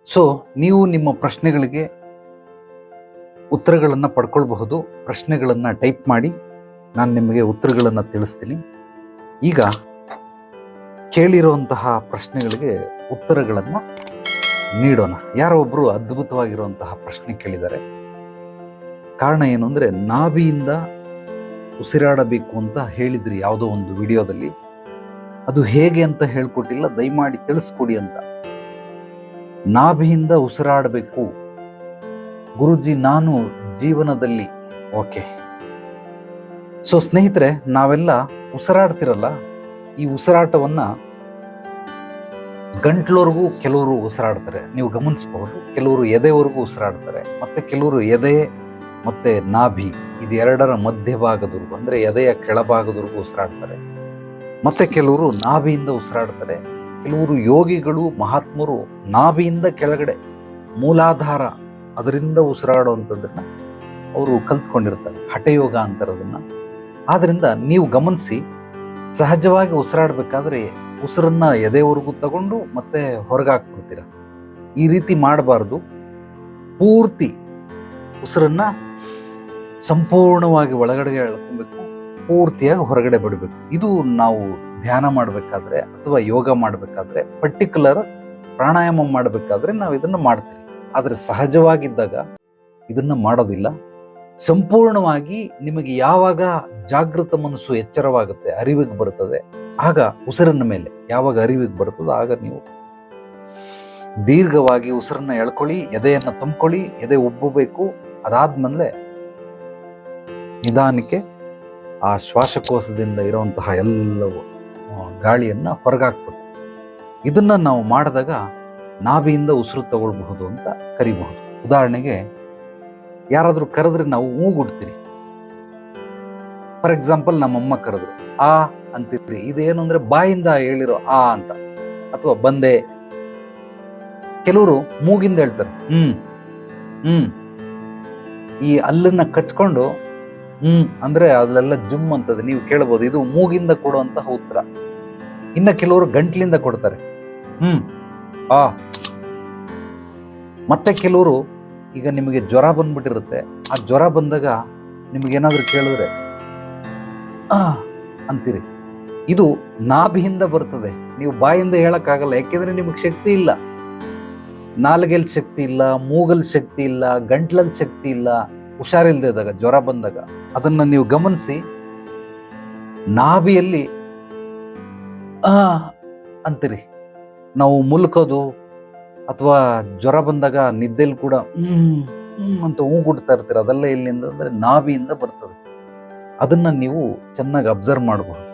So ನೀವು ನಿಮ್ಮ ಪ್ರಶ್ನೆಗಳಿಗೆ ಉತ್ತರಗಳನ್ನು ಪಡ್ಕೊಳ್ಬಹುದು. ಪ್ರಶ್ನೆಗಳನ್ನು ಟೈಪ್ ಮಾಡಿ, ನಾನು ನಿಮಗೆ ಉತ್ತರಗಳನ್ನು ತಿಳಿಸ್ತೀನಿ. ಈಗ ಕೇಳಿರುವಂತಹ ಪ್ರಶ್ನೆಗಳಿಗೆ ಉತ್ತರಗಳನ್ನು ನೀಡೋಣ. ಯಾರೋ ಒಬ್ಬರು ಅದ್ಭುತವಾಗಿರುವಂತಹ ಪ್ರಶ್ನೆ ಕೇಳಿದ್ದಾರೆ. ಕಾರಣ ಏನು ಅಂದರೆ, ನಾಭಿಯಿಂದ ಉಸಿರಾಡಬೇಕು ಅಂತ ಹೇಳಿದ್ರಿ ಯಾವುದೋ ಒಂದು ವಿಡಿಯೋದಲ್ಲಿ. ಅದು ಹೇಗೆ ಅಂತ ಹೇಳ್ಕೊಟ್ಟಿಲ್ಲ, ದಯಮಾಡಿ ತಿಳಿಸ್ಕೊಡಿ ಅಂತ. ನಾಭಿಯಿಂದ ಉಸಿರಾಡಬೇಕು ಗುರುಜಿ ನಾನು ಜೀವನದಲ್ಲಿ. ಓಕೆ, ಸೊ ಸ್ನೇಹಿತರೆ, ನಾವೆಲ್ಲ ಉಸಿರಾಡ್ತಿರಲ್ಲ, ಈ ಉಸಿರಾಟವನ್ನ ಗಂಟ್ಲವರೆಗೂ ಕೆಲವರು ಉಸಿರಾಡ್ತಾರೆ, ನೀವು ಗಮನಿಸಬಹುದು. ಕೆಲವರು ಎದೆವರೆಗೂ ಉಸಿರಾಡ್ತಾರೆ, ಮತ್ತೆ ಕೆಲವರು ಎದೆ ಮತ್ತೆ ನಾಭಿ ಇದೆರಡರ ಮಧ್ಯಭಾಗದವರೆಗೂ, ಅಂದ್ರೆ ಎದೆಯ ಕೆಳಭಾಗದವರೆಗೂ ಉಸಿರಾಡ್ತಾರೆ. ಮತ್ತೆ ಕೆಲವರು ನಾಭಿಯಿಂದ ಉಸಿರಾಡ್ತಾರೆ. ಕೆಲವರು ಯೋಗಿಗಳು, ಮಹಾತ್ಮರು ನಾಭಿಯಿಂದ ಕೆಳಗಡೆ ಮೂಲಾಧಾರ ಅದರಿಂದ ಉಸಿರಾಡುವಂಥದ್ದನ್ನ ಅವರು ಕಲ್ತ್ಕೊಂಡಿರ್ತಾರೆ. ಹಠಯೋಗ ಅಂತಾರೆ ಅದನ್ನ. ಆದ್ರಿಂದ ನೀವು ಗಮನಿಸಿ, ಸಹಜವಾಗಿ ಉಸಿರಾಡ್ಬೇಕಾದ್ರೆ ಉಸಿರನ್ನ ಎದೆವರೆಗೂ ತಗೊಂಡು ಮತ್ತೆ ಹೊರಗೆ ಹಾಕ್ಬಿಡ್ತೀರ. ಈ ರೀತಿ ಮಾಡಬಾರ್ದು. ಪೂರ್ತಿ ಉಸಿರನ್ನ ಸಂಪೂರ್ಣವಾಗಿ ಒಳಗಡೆ ಎಳ್ಕೊಬೇಕು, ಪೂರ್ತಿಯಾಗಿ ಹೊರಗಡೆ ಬಿಡಬೇಕು. ಇದು ನಾವು ಧ್ಯಾನ ಮಾಡಬೇಕಾದ್ರೆ ಅಥವಾ ಯೋಗ ಮಾಡಬೇಕಾದ್ರೆ, ಪರ್ಟಿಕ್ಯುಲರ್ ಪ್ರಾಣಾಯಾಮ ಮಾಡಬೇಕಾದ್ರೆ ನಾವು ಇದನ್ನ ಮಾಡ್ತೀವಿ. ಆದರೆ ಸಹಜವಾಗಿದ್ದಾಗ ಇದನ್ನ ಮಾಡೋದಿಲ್ಲ. ಸಂಪೂರ್ಣವಾಗಿ ನಿಮಗೆ ಯಾವಾಗ ಜಾಗೃತ ಮನಸ್ಸು ಎಚ್ಚರವಾಗುತ್ತೆ, ಅರಿವಿಗೆ ಬರುತ್ತದೆ, ಆಗ ಉಸಿರಿನ ಮೇಲೆ ಯಾವಾಗ ಅರಿವಿಗೆ ಬರ್ತದೆ ಆಗ ನೀವು ದೀರ್ಘವಾಗಿ ಉಸಿರನ್ನ ಎಳ್ಕೊಳ್ಳಿ, ಎದೆಯನ್ನ ತುಂಬಿಕೊಳ್ಳಿ, ಎದೆ ಉಬ್ಬಬೇಕು. ಅದಾದ್ಮೇಲೆ ನಿಧಾನಕ್ಕೆ ಆ ಶ್ವಾಸಕೋಶದಿಂದ ಇರುವಂತಹ ಎಲ್ಲವೂ ಗಾಳಿಯನ್ನ ಹೊರಗಾಕ್ಬೇಕು. ಇದನ್ನ ನಾವು ಮಾಡಿದಾಗ ನಾಭಿಯಿಂದ ಉಸಿರು ತಗೊಳ್ಬಹುದು ಅಂತ ಕರಿಬಹುದು. ಉದಾಹರಣೆಗೆ, ಯಾರಾದ್ರೂ ಕರೆದ್ರೆ ನಾವು ಮೂಗುಡ್ತೀರಿ. ಫಾರ್ ಎಕ್ಸಾಂಪಲ್, ನಮ್ಮಮ್ಮ ಕರೆದ್ರು ಆ ಅಂತಿರ್ರಿ. ಇದೇನು ಅಂದ್ರೆ ಬಾಯಿಂದ ಹೇಳಿರೋ ಆ ಅಂತ, ಅಥವಾ ಬಂದೆ. ಕೆಲವರು ಮೂಗಿಂದ ಹೇಳ್ತಾರೆ ಈ ಅಲ್ಲನ್ನ ಕಚ್ಕೊಂಡು ಅಂದ್ರೆ ಅಲ್ಲೆಲ್ಲ ಜುಮ್ ಅಂತದೆ, ನೀವು ಕೇಳಬಹುದು. ಇದು ಮೂಗಿಂದ ಕೊಡುವಂತಹ ಉತ್ತರ. ಇನ್ನ ಕೆಲವರು ಗಂಟ್ಲಿಂದ ಕೊಡ್ತಾರೆ ಆ. ಮತ್ತೆ ಕೆಲವರು, ಈಗ ನಿಮಗೆ ಜ್ವರ ಬಂದ್ಬಿಟ್ಟಿರುತ್ತೆ, ಆ ಜ್ವರ ಬಂದಾಗ ನಿಮಗೇನಾದ್ರೂ ಕೇಳಿದ್ರೆ ಅಂತೀರಿ. ಇದು ನಾಭಿಯಿಂದ ಬರ್ತದೆ, ನೀವು ಬಾಯಿಂದ ಹೇಳಕ್ಕಾಗಲ್ಲ. ಯಾಕೆಂದ್ರೆ ನಿಮಗೆ ಶಕ್ತಿ ಇಲ್ಲ, ನಾಲ್ಗೆಲ್ ಶಕ್ತಿ ಇಲ್ಲ, ಮೂಗಲ್ ಶಕ್ತಿ ಇಲ್ಲ, ಗಂಟ್ಲಲ್ಲಿ ಶಕ್ತಿ ಇಲ್ಲ. ಹುಷಾರಿಲ್ದೇ ಇದ್ದಾಗ, ಜ್ವರ ಬಂದಾಗ ಅದನ್ನ ನೀವು ಗಮನಿಸಿ. ನಾಭಿಯಲ್ಲಿ ಅಂತೀರಿ. ನಾವು ಮುಲ್ಕೋದು ಅಥವಾ ಜ್ವರ ಬಂದಾಗ ನಿದ್ದೆಯಲ್ಲಿ ಕೂಡ ಅಂತ ಹೂಗುಡ್ತಾ ಇರ್ತೀರ. ಅದೆಲ್ಲ ಎಲ್ಲಿಂದ ಅಂದ್ರೆ ನಾಭಿಯಿಂದ ಬರ್ತದೆ. ಅದನ್ನ ನೀವು ಚೆನ್ನಾಗಿ ಅಬ್ಸರ್ವ್ ಮಾಡಬಹುದು.